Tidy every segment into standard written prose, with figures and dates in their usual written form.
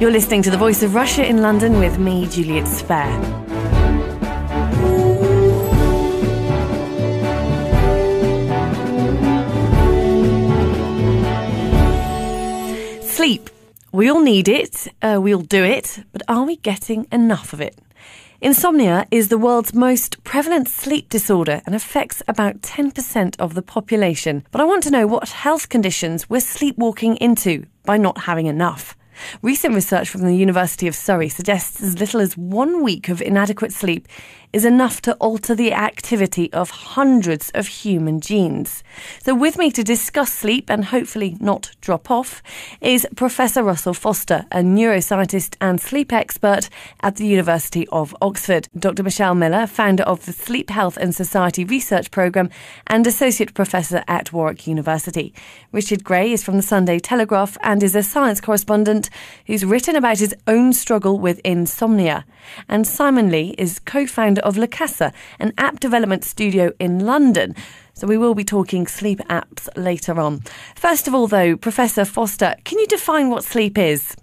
You're listening to The Voice of Russia in London with me, Juliet Spare. Sleep. We all need it, we all do it, but are we getting enough of it? Insomnia is the world's most prevalent sleep disorder and affects about 10% of the population. But I want to know what health conditions we're sleepwalking into by not having enough. Recent research from the University of Surrey suggests as little as 1 week of inadequate sleep is enough to alter the activity of hundreds of human genes. So with me to discuss sleep and hopefully not drop off is Professor Russell Foster, a neuroscientist and sleep expert at the University of Oxford. Dr. Michelle Miller, founder of the Sleep Health and Society Research Programme and Associate Professor at Warwick University. Richard Gray is from the Sunday Telegraph and is a science correspondent who's written about his own struggle with insomnia. And Simon Lee is co-founder of La Casa, an app development studio in London. So we will be talking sleep apps later on. First of all, though, Professor Foster, can you define what sleep is?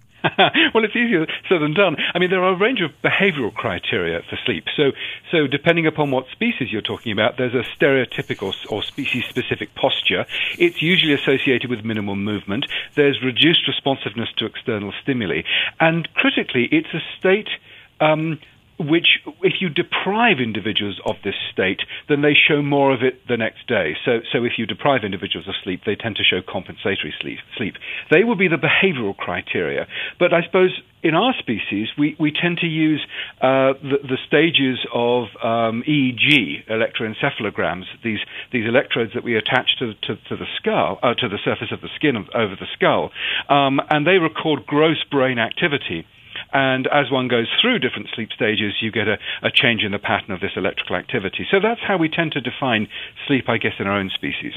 Well, it's easier said than done. I mean, there are a range of behavioural criteria for sleep. So depending upon what species you're talking about, there's a stereotypical or species-specific posture. It's usually associated with minimal movement. There's reduced responsiveness to external stimuli. And critically, it's a state which, if you deprive individuals of this state, then they show more of it the next day. So if you deprive individuals of sleep, they tend to show compensatory sleep. They will be the behavioral criteria. But I suppose in our species, we tend to use the stages of EEG, electroencephalograms, these electrodes that we attach to the skull, to the surface of the skin over the skull, and they record gross brain activity. And as one goes through different sleep stages, you get a change in the pattern of this electrical activity. So that's how we tend to define sleep, I guess, in our own species.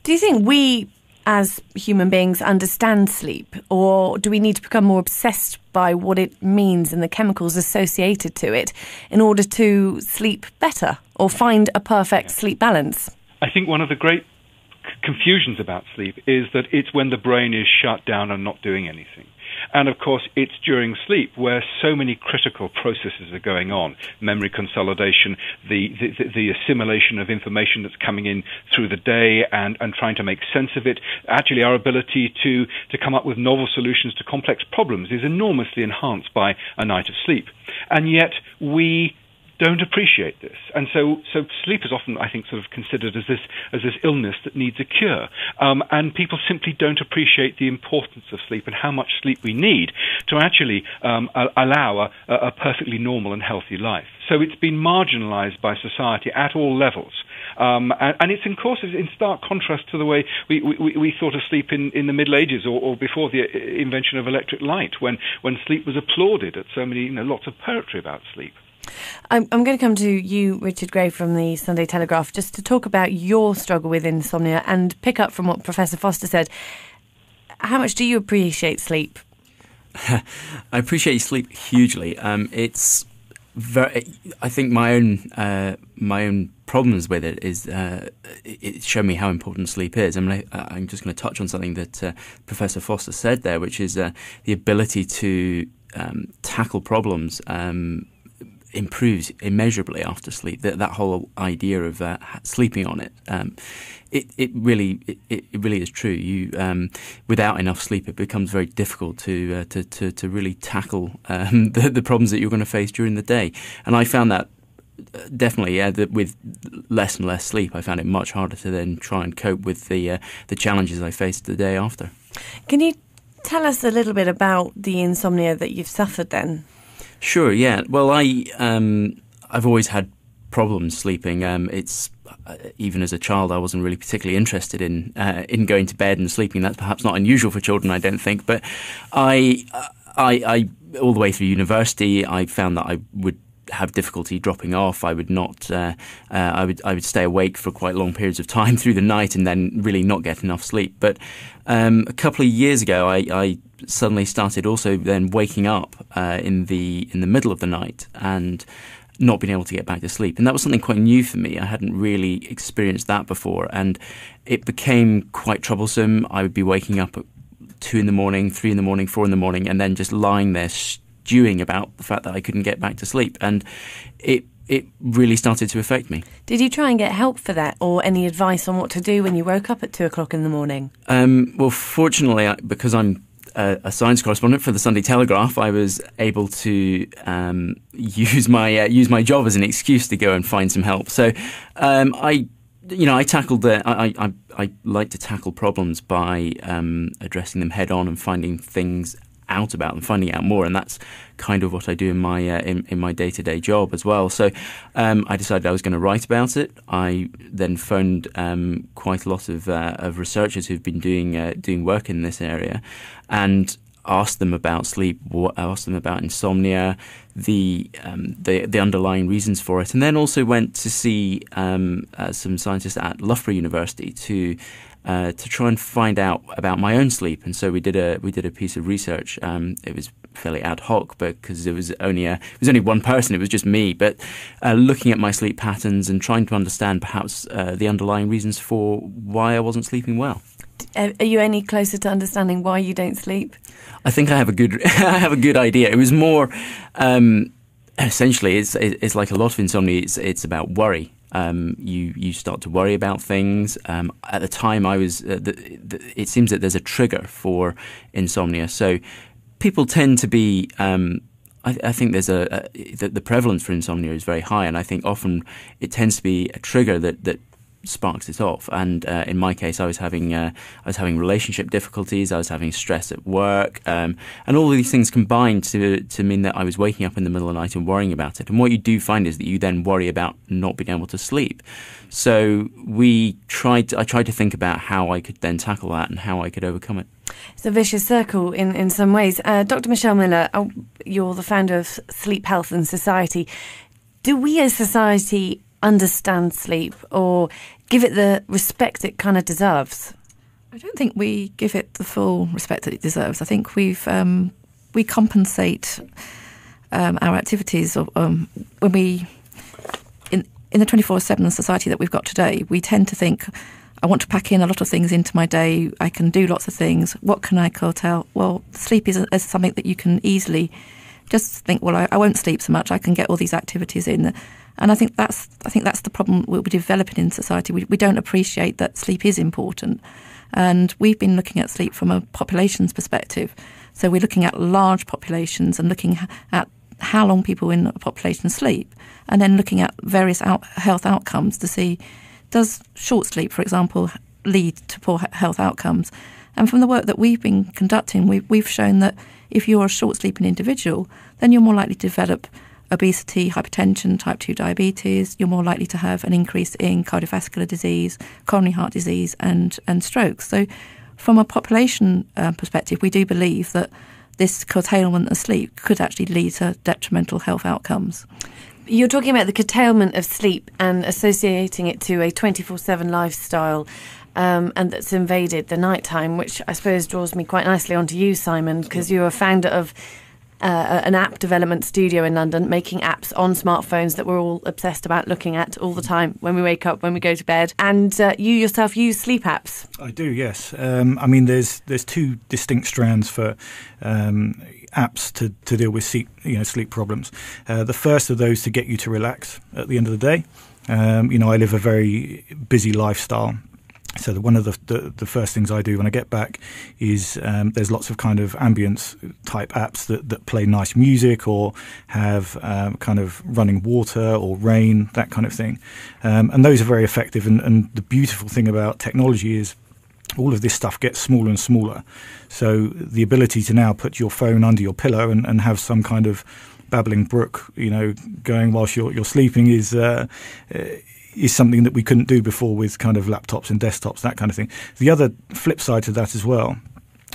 Do you think we, as human beings, understand sleep? Or do we need to become more obsessed by what it means and the chemicals associated to it in order to sleep better or find a perfect sleep balance? I think one of the great confusions about sleep is that it's when the brain is shut down and not doing anything. And, of course, it's during sleep where so many critical processes are going on. Memory consolidation, the assimilation of information that's coming in through the day and trying to make sense of it. Actually, our ability to come up with novel solutions to complex problems is enormously enhanced by a night of sleep. And yet we don't appreciate this. And so sleep is often, I think, sort of considered as this illness that needs a cure. And people simply don't appreciate the importance of sleep and how much sleep we need to actually allow a perfectly normal and healthy life. So it's been marginalized by society at all levels. And it's, of course, in stark contrast to the way we thought of sleep in the Middle Ages or before the invention of electric light, when sleep was applauded at so many, lots of poetry about sleep. I'm going to come to you, Richard Gray, from the Sunday Telegraph, just to talk about your struggle with insomnia and pick up from what Professor Foster said. How much do you appreciate sleep? I appreciate sleep hugely. It's very. I think my own problems with it is it showed me how important sleep is. I mean, I'm just going to touch on something that Professor Foster said there, which is the ability to tackle problems. Improves immeasurably after sleep. That whole idea of sleeping on it, it really is true. You without enough sleep, it becomes very difficult to really tackle the problems that you're going to face during the day. And I found that definitely, that with less and less sleep, I found it much harder to then try and cope with the challenges I faced the day after. Can you tell us a little bit about the insomnia that you've suffered then? Sure, yeah. Well, I've always had problems sleeping. It's even as a child, I wasn't really particularly interested in going to bed and sleeping. That's perhaps not unusual for children, I don't think. But I all the way through university, I found that I would have difficulty dropping off. I would not. I would stay awake for quite long periods of time through the night and then really not get enough sleep. But a couple of years ago, I suddenly started also then waking up in the middle of the night and not being able to get back to sleep. And that was something quite new for me. I hadn't really experienced that before, and it became quite troublesome. I would be waking up at 2 in the morning, 3 in the morning, 4 in the morning, and then just lying there stewing about the fact that I couldn't get back to sleep. And it really started to affect me. Did you try and get help for that, or any advice on what to do when you woke up at 2 o'clock in the morning? Well, fortunately, because I'm a science correspondent for the Sunday Telegraph, I was able to use my job as an excuse to go and find some help. So I tackled I like to tackle problems by addressing them head on and finding things out about them, finding out more, and that's kind of what I do in my in my day-to-day job as well. So I decided I was going to write about it. I then phoned quite a lot of researchers who've been doing work in this area, and asked them about sleep. I asked them about insomnia, the underlying reasons for it, and then also went to see some scientists at Loughborough University to try and find out about my own sleep. And so we did a piece of research. It was fairly ad hoc because it was only one person. It was just me, but looking at my sleep patterns and trying to understand perhaps the underlying reasons for why I wasn't sleeping well. Are you any closer to understanding why you don't sleep? I think I have a good idea. It was more essentially it's like a lot of insomnia. It's about worry. You start to worry about things. At the time, it seems that there's a trigger for insomnia. So people tend to be. I think there's the prevalence for insomnia is very high, and I think often it tends to be a trigger that sparks it off. And in my case, I was having relationship difficulties. I was having stress at work, and all of these things combined to mean that I was waking up in the middle of the night and worrying about it. And what you do find is that you then worry about not being able to sleep. So I tried to think about how I could then tackle that and how I could overcome it. It's a vicious circle in some ways. Dr. Michelle Miller, you're the founder of Sleep Health and Society. Do we as society understand sleep or give it the respect it kind of deserves? I don't think we give it the full respect that it deserves. I think we compensate our activities when we in the 24/7 society that we've got today. We tend to think, I want to pack in a lot of things into my day. I can do lots of things. What can I curtail? Well, sleep is something that you can easily just think, well, I won't sleep so much. I can get all these activities in. And I think that's the problem we're developing in society. We don't appreciate that sleep is important. And we've been looking at sleep from a population's perspective. So we're looking at large populations and looking at how long people in a population sleep, and then looking at various health outcomes to see, does short sleep, for example, lead to poor health outcomes? And from the work that we've been conducting, we've shown that if you're a short-sleeping individual, then you're more likely to develop obesity, hypertension, type 2 diabetes. You're more likely to have an increase in cardiovascular disease, coronary heart disease, and strokes. So from a population perspective, we do believe that this curtailment of sleep could actually lead to detrimental health outcomes. You're talking about the curtailment of sleep and associating it to a 24/7 lifestyle, and that's invaded the nighttime, which I suppose draws me quite nicely onto you, Simon, because you're a founder of an app development studio in London, making apps on smartphones that we're all obsessed about looking at all the time when we wake up, when we go to bed. And you yourself use sleep apps. I do, yes. I mean, there's two distinct strands for apps to deal with sleep problems. The first of those to get you to relax at the end of the day. I live a very busy lifestyle. So one of the first things I do when I get back is there's lots of kind of ambience type apps that play nice music or have kind of running water or rain, that kind of thing. And those are very effective. And the beautiful thing about technology is all of this stuff gets smaller and smaller. So the ability to now put your phone under your pillow and have some kind of babbling brook, going whilst you're sleeping is something that we couldn't do before with kind of laptops and desktops, that kind of thing. The other flip side to that as well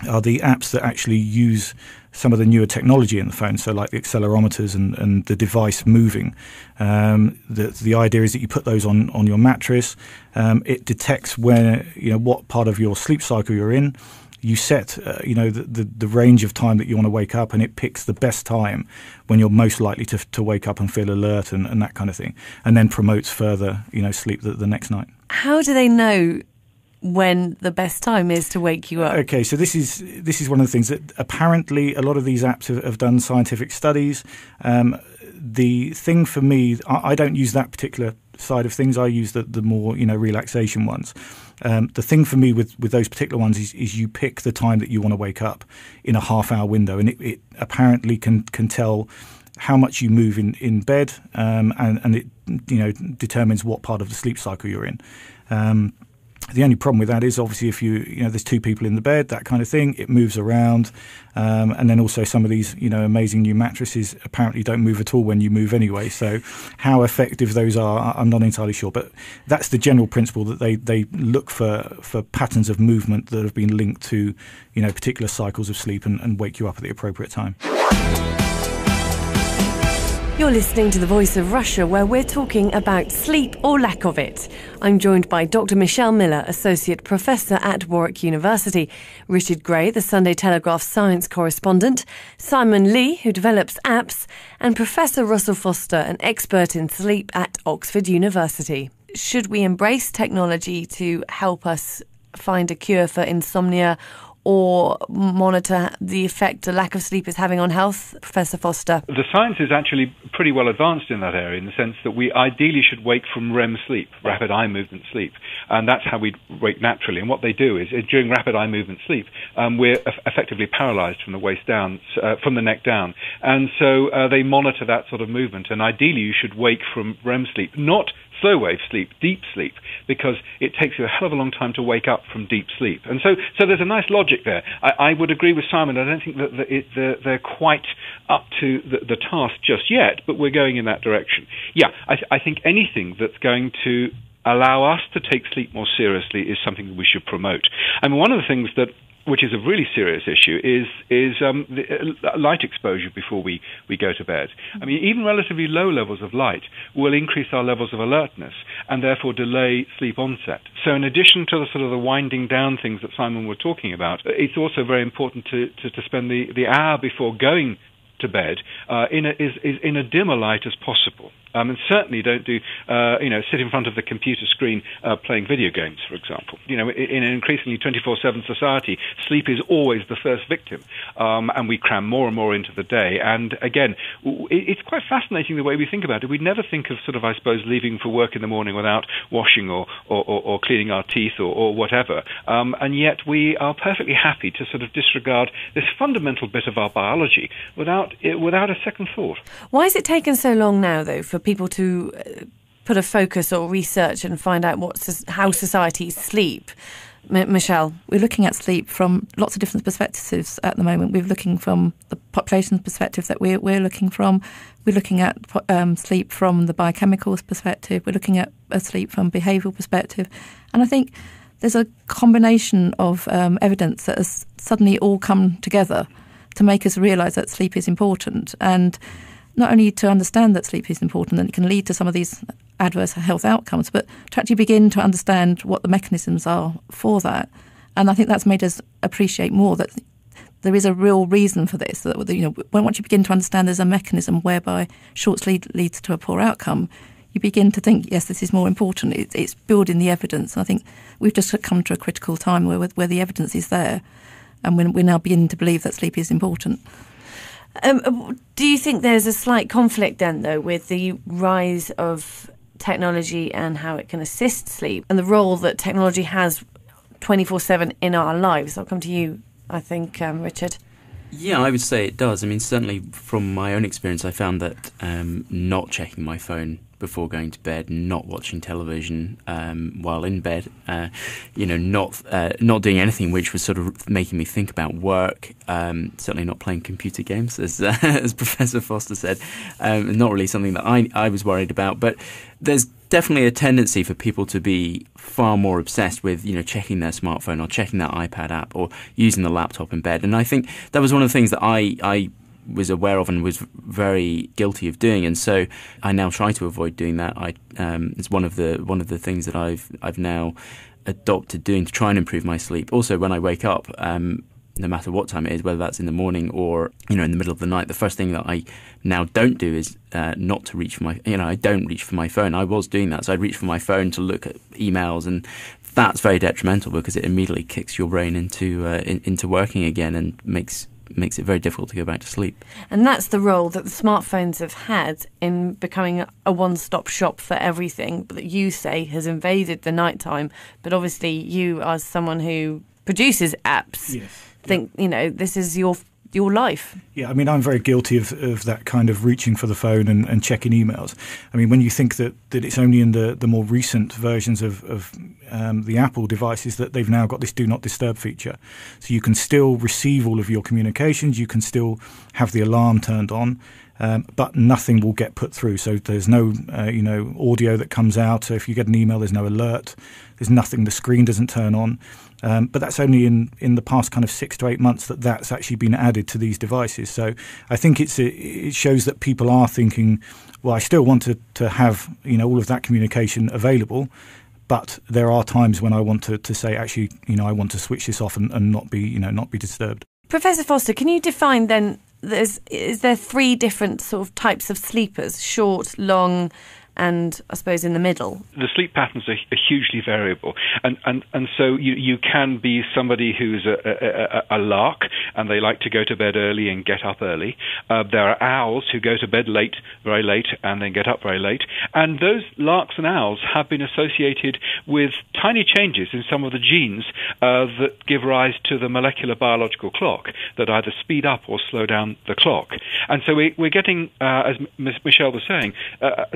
are the apps that actually use some of the newer technology in the phone, so like the accelerometers and the device moving. The idea is that you put those on your mattress. It detects what part of your sleep cycle you're in. You set, the range of time that you want to wake up, and it picks the best time when you're most likely to wake up and feel alert and that kind of thing, and then promotes further, sleep the next night. How do they know when the best time is to wake you up? Okay, so this is one of the things that apparently a lot of these apps have done scientific studies. The thing for me, I don't use that particular side of things. I use the more relaxation ones. The thing for me with those particular ones is you pick the time that you want to wake up in a half-hour window, and it apparently can tell how much you move in bed, and it determines what part of the sleep cycle you're in. The only problem with that is obviously if there's two people in the bed, that kind of thing, it moves around, and then also some of these amazing new mattresses apparently don't move at all when you move anyway. So how effective those are, I'm not entirely sure, but that's the general principle, that they look for patterns of movement that have been linked to particular cycles of sleep and wake you up at the appropriate time. You're listening to The Voice of Russia, where we're talking about sleep or lack of it. I'm joined by Dr. Michelle Miller, Associate Professor at Warwick University, Richard Gray, the Sunday Telegraph science correspondent, Simon Lee, who develops apps, and Professor Russell Foster, an expert in sleep at Oxford University. Should we embrace technology to help us find a cure for insomnia, or monitor the effect a lack of sleep is having on health? Professor Foster. The science is actually pretty well advanced in that area, in the sense that we ideally should wake from REM sleep, rapid eye movement sleep, and that's how we wake naturally. And what they do is, during rapid eye movement sleep, we're effectively paralyzed from the waist down, from the neck down, and so they monitor that sort of movement. And ideally you should wake from REM sleep, not slow wave sleep, deep sleep, because it takes you a hell of a long time to wake up from deep sleep. And so there's a nice logic there. I would agree with Simon. I don't think that they're quite up to the task just yet, but we're going in that direction. Yeah, I think anything that's going to allow us to take sleep more seriously is something that we should promote. I mean, one of the things which is a really serious issue, is light exposure before we go to bed. I mean, even relatively low levels of light will increase our levels of alertness and therefore delay sleep onset. So in addition to the sort of the winding down things that Simon was talking about, it's also very important to spend the hour before going to bed in a dimmer light as possible. And certainly don't sit in front of the computer screen playing video games, for example. In an increasingly 24/7 society, sleep is always the first victim, and we cram more and more into the day. And again, it's quite fascinating the way we think about it. We'd never think of sort of, I suppose, leaving for work in the morning without washing or cleaning our teeth or whatever, and yet we are perfectly happy to sort of disregard this fundamental bit of our biology without a second thought. Why has it taken so long now, though, for people to put a focus or research and find out how societies sleep? Michelle? We're looking at sleep from lots of different perspectives at the moment. We're looking from the population's perspective that we're looking from. We're looking at sleep from the biochemicals perspective. We're looking at sleep from behavioural perspective. And I think there's a combination of evidence that has suddenly all come together to make us realise that sleep is important, and not only to understand that sleep is important and it can lead to some of these adverse health outcomes, but to actually begin to understand what the mechanisms are for that. And I think that's made us appreciate more that there is a real reason for this. That once you begin to understand there's a mechanism whereby short sleep leads to a poor outcome, you begin to think, yes, this is more important. It's building the evidence. And I think we've just come to a critical time where the evidence is there, and we're now beginning to believe that sleep is important. Do you think there's a slight conflict then, though, with the rise of technology and how it can assist sleep and the role that technology has 24/7 in our lives? I'll come to you, I think, Richard. Yeah, I would say it does. I mean, certainly from my own experience, I found that not checking my phone before going to bed, not watching television while in bed, not doing anything which was sort of making me think about work, certainly not playing computer games, as Professor Foster said, not really something that I was worried about. But there's definitely a tendency for people to be far more obsessed with, checking their smartphone or checking their iPad app or using the laptop in bed. And I think that was one of the things that I was aware of and was very guilty of doing, and so I now try to avoid doing that. It's one of the things that I've now adopted doing to try and improve my sleep. Also, when I wake up, no matter what time it is, whether that's in the morning or in the middle of the night, the first thing that I now don't do is not to reach for my. I don't reach for my phone. I was doing that, so I'd reach for my phone to look at emails and that's very detrimental because it immediately kicks your brain into working again and makes it very difficult to go back to sleep. And that's the role that the smartphones have had in becoming a one-stop shop for everything that you say has invaded the nighttime. But obviously you, as someone who produces apps, think, this is your life. Yeah, I mean, I'm very guilty of that kind of reaching for the phone and checking emails. I mean, when you think that it's only in the more recent versions of the Apple devices that they've now got this Do Not Disturb feature. So you can still receive all of your communications, you can still have the alarm turned on, but nothing will get put through. So there's no, audio that comes out. So if you get an email, there's no alert. There's nothing. The screen doesn't turn on. But that's only in the past kind of 6 to 8 months that's actually been added to these devices. So I think it shows that people are thinking, well, I still want to have all of that communication available, but there are times when I want to say, actually, I want to switch this off and not be disturbed. Professor Foster, can you define then? Is there 3 different sort of types of sleepers: short, long, and I suppose in the middle? The sleep patterns are hugely variable, and so you can be somebody who's a lark and they like to go to bed early and get up early. There are owls who go to bed late, very late, and then get up very late. And those larks and owls have been associated with tiny changes in some of the genes that give rise to the molecular biological clock that either speed up or slow down the clock. And so we're getting, as Michelle was saying,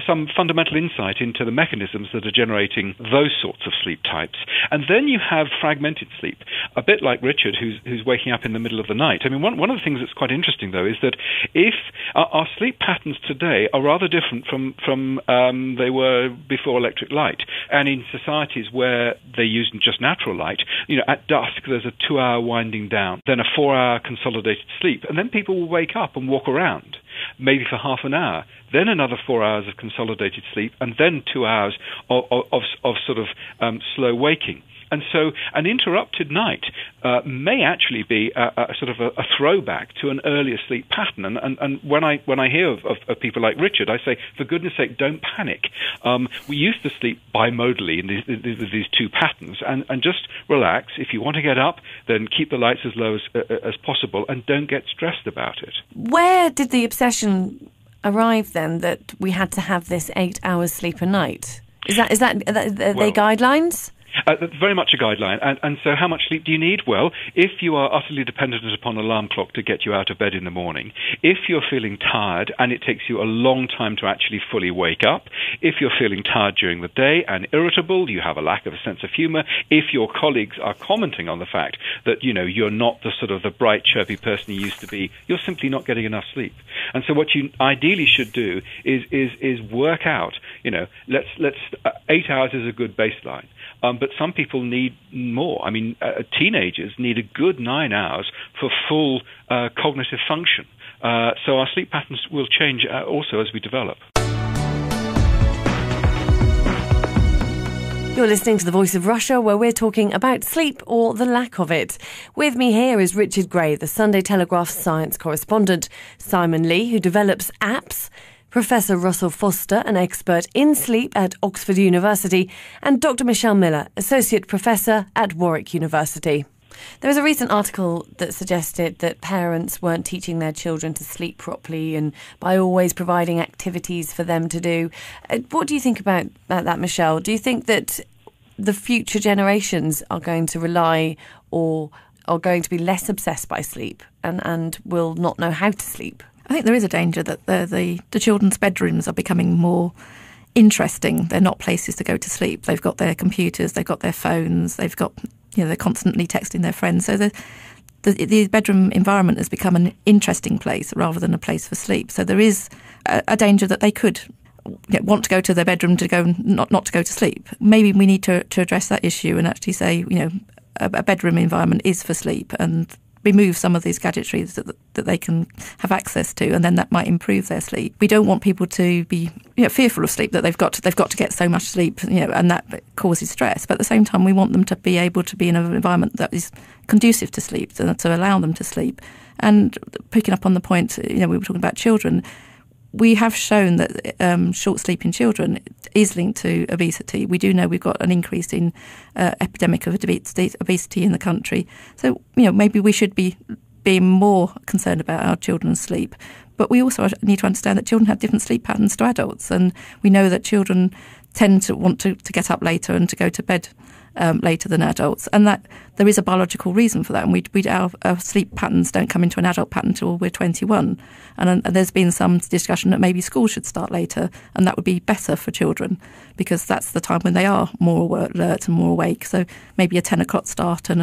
some fundamental insight into the mechanisms that are generating those sorts of sleep types. And then you have fragmented sleep, a bit like Richard, who's waking up in the middle of the night. I mean, one of the things that's quite interesting, though, is that if our sleep patterns today are rather different from they were before electric light. And in societies where they use just natural light, at dusk there's a 2-hour winding down, then a 4-hour consolidated sleep, and then people will wake up and walk around, maybe for half an hour, then another 4 hours of consolidated sleep, and then 2 hours of sort of slow waking. And so an interrupted night may actually be a sort of a throwback to an earlier sleep pattern. And when I hear of people like Richard, I say, for goodness sake, don't panic. We used to sleep bimodally in these 2 patterns, and just relax. If you want to get up, then keep the lights as low as possible, and don't get stressed about it. Where did the obsession arrive then that we had to have this 8 hours sleep a night? Are they guidelines? Very much a guideline. And so how much sleep do you need? Well, if you are utterly dependent upon an alarm clock to get you out of bed in the morning, if you're feeling tired and it takes you a long time to actually fully wake up, if you're feeling tired during the day and irritable, you have a lack of a sense of humour, if your colleagues are commenting on the fact that, you're not the sort of the bright, chirpy person you used to be, you're simply not getting enough sleep. And so what you ideally should do is work out, let's 8 hours is a good baseline. But some people need more. I mean, teenagers need a good 9 hours for full cognitive function. So our sleep patterns will change also as we develop. You're listening to The Voice of Russia, where we're talking about sleep or the lack of it. With me here is Richard Gray, the Sunday Telegraph science correspondent, Simon Lee, who develops apps, Professor Russell Foster, an expert in sleep at Oxford University, and Dr. Michelle Miller, Associate Professor at Warwick University. There was a recent article that suggested that parents weren't teaching their children to sleep properly and by always providing activities for them to do. What do you think about that, Michelle? Do you think that the future generations are going to rely or are going to be less obsessed by sleep and will not know how to sleep? I think there is a danger that the children's bedrooms are becoming more interesting. They're not places to go to sleep. They've got their computers, they've got their phones, they've got, they're constantly texting their friends. So the bedroom environment has become an interesting place rather than a place for sleep. So there is a danger that they could want to go to their bedroom to go not to go to sleep. Maybe we need to address that issue and actually say, a bedroom environment is for sleep, and remove some of these gadgetries that they can have access to, and then that might improve their sleep. We don't want people to be fearful of sleep, that they've got to get so much sleep, and that causes stress. But at the same time, we want them to be able to be in an environment that is conducive to sleep, to allow them to sleep. And picking up on the point, we were talking about children. we have shown that short sleep in children is linked to obesity. We do know we've got an increase in epidemic of obesity in the country. So, maybe we should be being more concerned about our children's sleep. But we also need to understand that children have different sleep patterns to adults. And we know that children tend to want to get up later and to go to bed later than adults, and that there is a biological reason for that. And our sleep patterns don't come into an adult pattern until we're 21. And there's been some discussion that maybe school should start later, and that would be better for children because that's the time when they are more alert and more awake. So maybe a 10 o'clock start and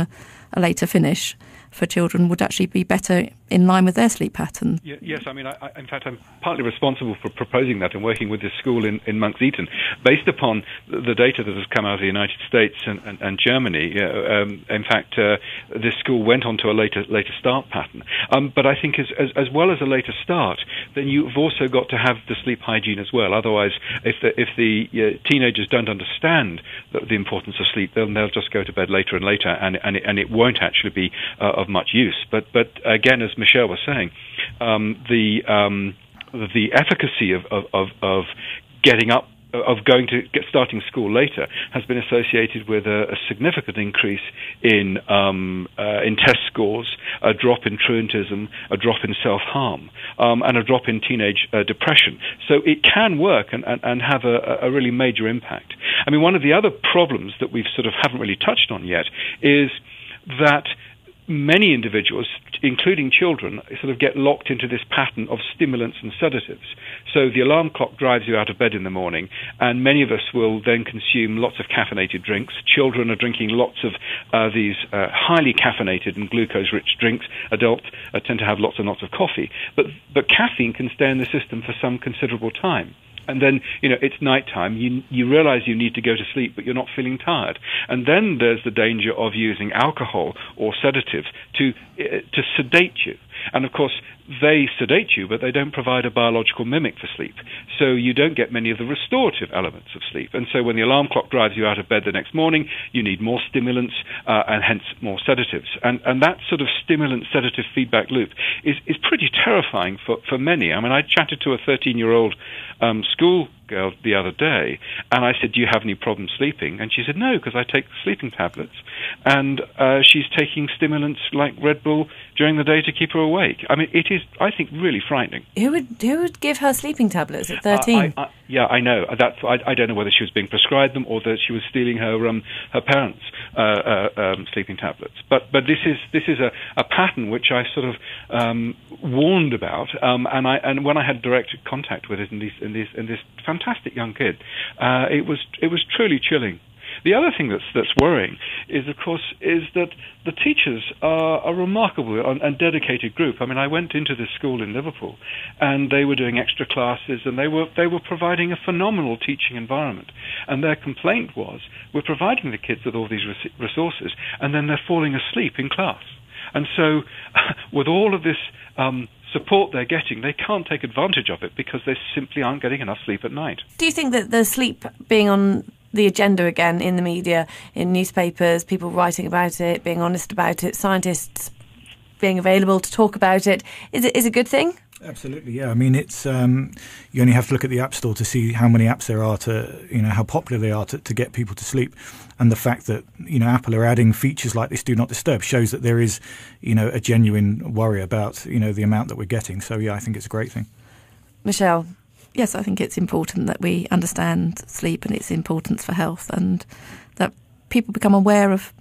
a later finish for children would actually be better in line with their sleep pattern. Yes, I mean, in fact, I'm partly responsible for proposing that and working with this school in Monks Eton, based upon the data that has come out of the United States and Germany. In fact, this school went on to a later start pattern. But I think as well as a later start, then you've also got to have the sleep hygiene as well. Otherwise, if the teenagers don't understand the importance of sleep, then they'll just go to bed later and later, and it won't actually be of much use. But again, as Michelle was saying, the efficacy of getting up, of starting school later, has been associated with a significant increase in test scores, a drop in truantism, a drop in self-harm, and a drop in teenage depression. So it can work and have a really major impact. I mean, one of the other problems that we've sort of haven't really touched on yet is that many individuals, including children, sort of get locked into this pattern of stimulants and sedatives. So the alarm clock drives you out of bed in the morning, and many of us will then consume lots of caffeinated drinks. Children are drinking lots of these highly caffeinated and glucose-rich drinks. Adults tend to have lots and lots of coffee. But caffeine can stay in the system for some considerable time. And then, it's nighttime. You realize you need to go to sleep, but you're not feeling tired. And then there's the danger of using alcohol or sedatives to sedate you. And of course, they sedate you, but they don't provide a biological mimic for sleep. So you don't get many of the restorative elements of sleep. And so when the alarm clock drives you out of bed the next morning, you need more stimulants and hence more sedatives. And that sort of stimulant-sedative feedback loop is pretty terrifying for many. I mean, I chatted to a 13-year-old school girl the other day, and I said, "Do you have any problem sleeping?" And she said, "No, because I take sleeping tablets." And she's taking stimulants like Red Bull during the day to keep her awake. I mean, it is, I think, really frightening. Who would give her sleeping tablets at 13? I know. I don't know whether she was being prescribed them or that she was stealing her parents' sleeping tablets. But this is a pattern which I sort of warned about, and when I had direct contact with it in this fantastic young kid, it was truly chilling. The other thing that's worrying is, of course, that the teachers are a remarkable and dedicated group. I mean, I went into this school in Liverpool, and they were doing extra classes, and they were providing a phenomenal teaching environment. And their complaint was, we're providing the kids with all these resources, and then they're falling asleep in class. And so, with all of this support they're getting, they can't take advantage of it because they simply aren't getting enough sleep at night. Do you think that the sleep being on the agenda again in the media, in newspapers, people writing about it, being honest about it, scientists being available to talk about it, is a good thing? Absolutely, yeah. I mean, it's you only have to look at the App Store to see how many apps there are how popular they are to get people to sleep. And the fact that, Apple are adding features like this Do Not Disturb shows that there is, a genuine worry about, the amount that we're getting. So, yeah, I think it's a great thing. Michelle? Yes, I think it's important that we understand sleep and its importance for health, and that people become aware of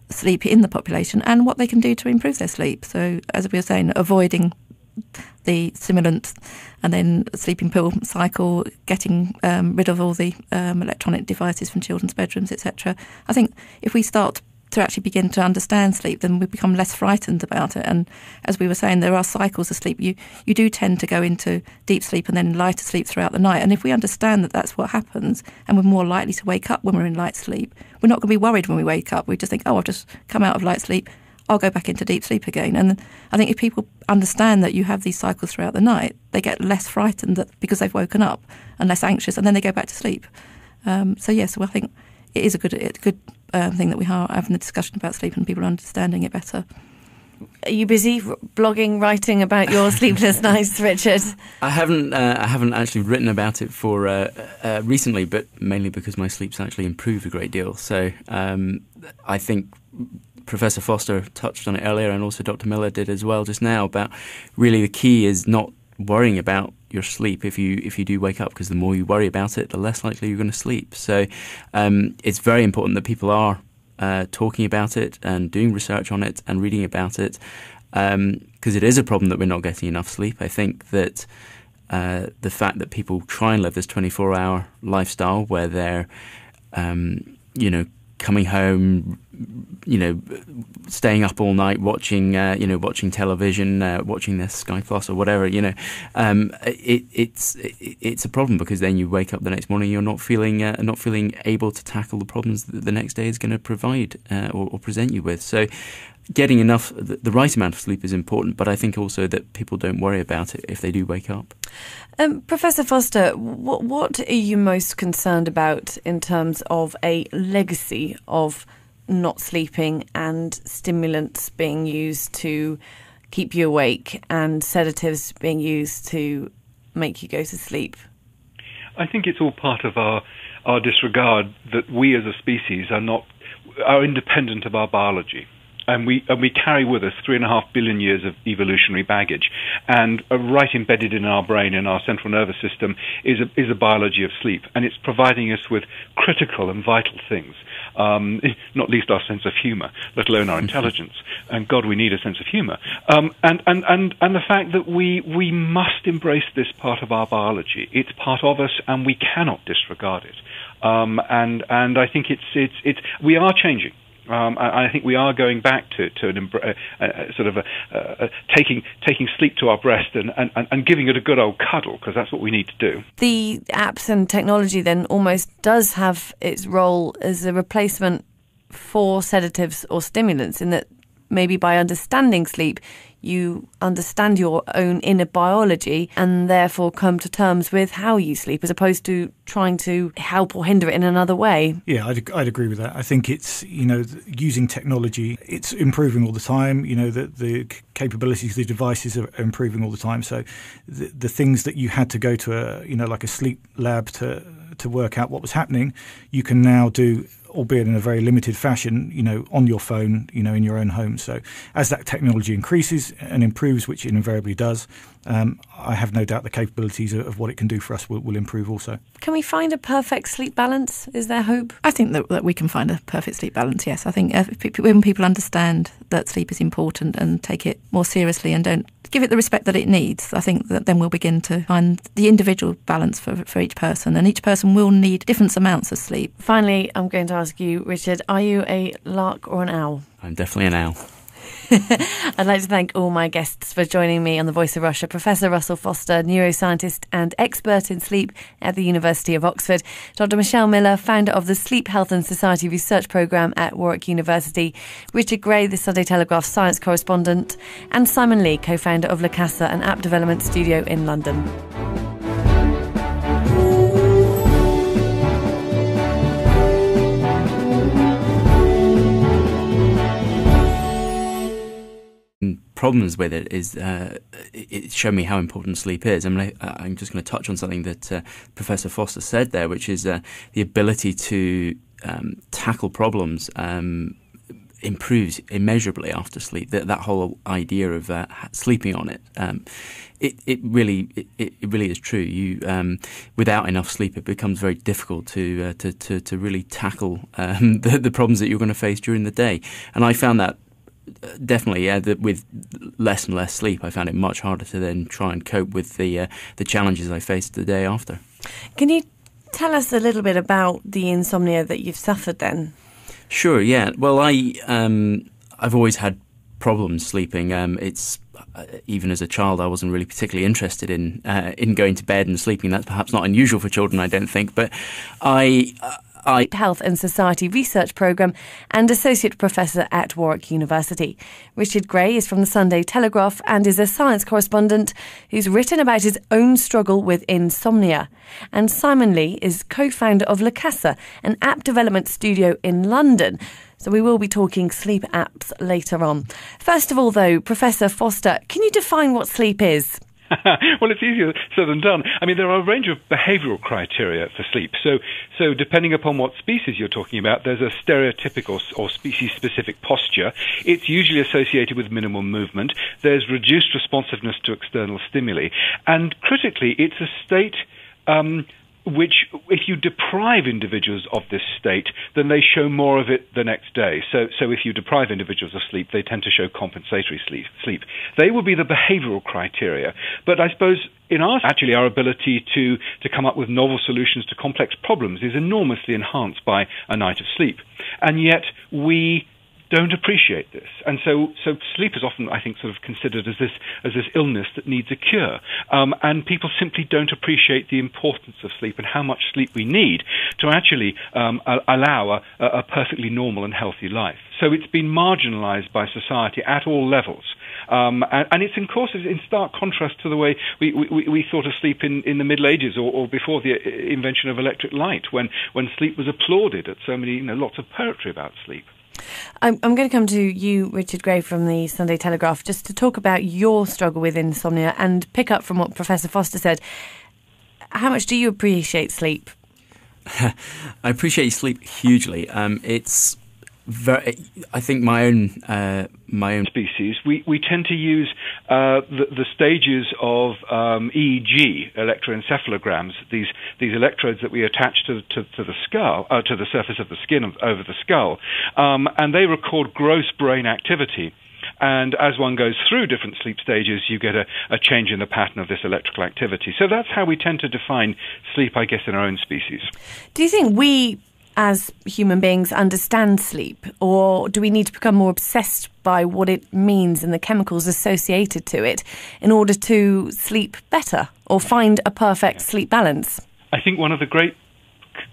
sleep in the population and what they can do to improve their sleep. So, as we were saying, avoiding the stimulants and then sleeping pill cycle, getting rid of all the electronic devices from children's bedrooms, etc. I think if we start to actually begin to understand sleep, then we become less frightened about it. And as we were saying, there are cycles of sleep. You do tend to go into deep sleep and then lighter sleep throughout the night. And if we understand that that's what happens, and we're more likely to wake up when we're in light sleep, we're not going to be worried when we wake up. We just think, oh, I've just come out of light sleep, I'll go back into deep sleep again. And I think if people understand that you have these cycles throughout the night, they get less frightened because they've woken up and less anxious, and then they go back to sleep. So I think it is a good thing that we are having a discussion about sleep and people understanding it better. Are you busy blogging, writing about your sleepless nights, Richard? I haven't actually written about it for recently, but mainly because my sleep's actually improved a great deal. So I think Professor Foster touched on it earlier, and also Dr. Miller did as well just now, about really the key is not worrying about your sleep if you do wake up, because the more you worry about it, the less likely you're going to sleep. So it's very important that people are talking about it and doing research on it and reading about it, because it is a problem that we're not getting enough sleep. I think that the fact that people try and live this 24-hour lifestyle where they're coming home, staying up all night watching television, watching their Sky Plus or whatever, it's a problem, because then you wake up the next morning, you're not feeling able to tackle the problems that the next day is going to provide or present you with. So getting enough, the right amount of sleep is important, but I think also that people don't worry about it if they do wake up. Professor Foster, what are you most concerned about in terms of a legacy of not sleeping and stimulants being used to keep you awake and sedatives being used to make you go to sleep? I think it's all part of our disregard that we as a species are independent of our biology. And we carry with us 3.5 billion years of evolutionary baggage, and right embedded in our brain, in our central nervous system, is a biology of sleep, and it's providing us with critical and vital things, not least our sense of humour, let alone our intelligence. And God, we need a sense of humour. And the fact that we must embrace this part of our biology. It's part of us, and we cannot disregard it. And I think we are changing. I think we are going back to taking sleep to our breast and giving it a good old cuddle, because that's what we need to do. The apps and technology then almost does have its role as a replacement for sedatives or stimulants, in that maybe by understanding sleep, you understand your own inner biology and therefore come to terms with how you sleep, as opposed to trying to help or hinder it in another way. Yeah, I'd agree with that. I think it's, using technology, it's improving all the time. The capabilities, the devices are improving all the time. So the things that you had to go to like a sleep lab to work out what was happening, you can now do, albeit in a very limited fashion, on your phone, in your own home. So as that technology increases and improves, which it invariably does, I have no doubt the capabilities of what it can do for us will improve also. Can we find a perfect sleep balance? Is there hope? I think that we can find a perfect sleep balance, yes. I think when people understand that sleep is important and take it more seriously and don't give it the respect that it needs, I think that then we'll begin to find the individual balance for each person, and each person will need different amounts of sleep. Finally, I'm going to ask you, Richard, are you a lark or an owl? I'm definitely an owl. I'd like to thank all my guests for joining me on The Voice of Russia. Professor Russell Foster, neuroscientist and expert in sleep at the University of Oxford. Dr. Michelle Miller, founder of the Sleep, Health and Society Research Programme at Warwick University. Richard Gray, the Sunday Telegraph science correspondent. And Simon Lee, co-founder of Lacasa, an app development studio in London. Problems with it is it showed me how important sleep is. I'm just going to touch on something that Professor Foster said there, which is the ability to tackle problems improves immeasurably after sleep. That whole idea of sleeping on it, it really is true. You without enough sleep, it becomes very difficult to really tackle the problems that you're going to face during the day. And I found that. Definitely, with less and less sleep, I found it much harder to then try and cope with the challenges I faced the day after. Can you tell us a little bit about the insomnia that you've suffered then? Sure, yeah. Well, I've always had problems sleeping. It's even as a child, I wasn't really particularly interested in going to bed and sleeping. That's perhaps not unusual for children, I don't think. But Health and Society Research Programme and Associate Professor at Warwick University. Richard Gray is from the Sunday Telegraph and is a science correspondent who's written about his own struggle with insomnia. And Simon Lee is co-founder of La Casa, an app development studio in London. So we will be talking sleep apps later on. First of all, though, Professor Foster, can you define what sleep is? Well, it's easier said than done. I mean, there are a range of behavioral criteria for sleep. So depending upon what species you're talking about, there's a stereotypical or species-specific posture. It's usually associated with minimal movement. There's reduced responsiveness to external stimuli. And critically, it's a state which, if you deprive individuals of this state, then they show more of it the next day. So if you deprive individuals of sleep, they tend to show compensatory sleep. They will be the behavioral criteria. But I suppose in our ability to come up with novel solutions to complex problems is enormously enhanced by a night of sleep. And yet we don't appreciate this. And so sleep is often, I think, sort of considered as this illness that needs a cure. And people simply don't appreciate the importance of sleep and how much sleep we need to actually allow a perfectly normal and healthy life. So it's been marginalized by society at all levels. And it's, of course, in stark contrast to the way we thought of sleep in the Middle Ages or before the invention of electric light, when sleep was applauded at so many, lots of poetry about sleep. I'm going to come to you, Richard Gray, from the Sunday Telegraph, just to talk about your struggle with insomnia and pick up from what Professor Foster said. How much do you appreciate sleep? I appreciate sleep hugely. It's very. I think my own species, we tend to use the stages of EEG, electroencephalograms, these electrodes that we attach to the skull, to the surface of the skin over the skull, and they record gross brain activity. And as one goes through different sleep stages, you get a change in the pattern of this electrical activity. So that's how we tend to define sleep, I guess, in our own species. Do you think we, as human beings, understand sleep, or do we need to become more obsessed by what it means and the chemicals associated to it in order to sleep better or find a perfect sleep balance? I think one of the great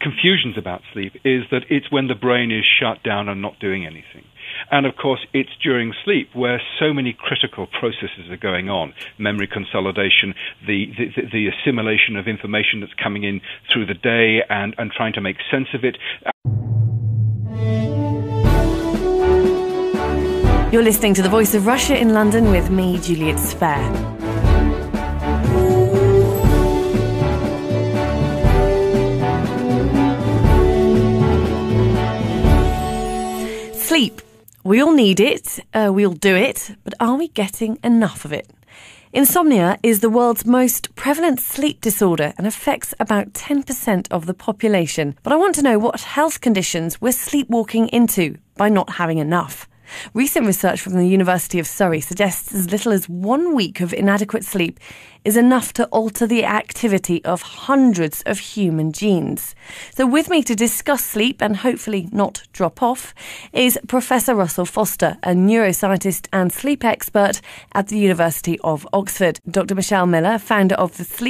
confusions about sleep is that it's when the brain is shut down and not doing anything. And of course, it's during sleep where so many critical processes are going on. Memory consolidation, the assimilation of information that's coming in through the day and trying to make sense of it. You're listening to The Voice of Russia in London with me, Juliet Spare. Sleep. We all need it, we all do it, but are we getting enough of it? Insomnia is the world's most prevalent sleep disorder and affects about 10% of the population. But I want to know what health conditions we're sleepwalking into by not having enough. Recent research from the University of Surrey suggests as little as 1 week of inadequate sleep is enough to alter the activity of hundreds of human genes. So with me to discuss sleep and hopefully not drop off is Professor Russell Foster, a neuroscientist and sleep expert at the University of Oxford. Dr. Michelle Miller, founder of the Sleep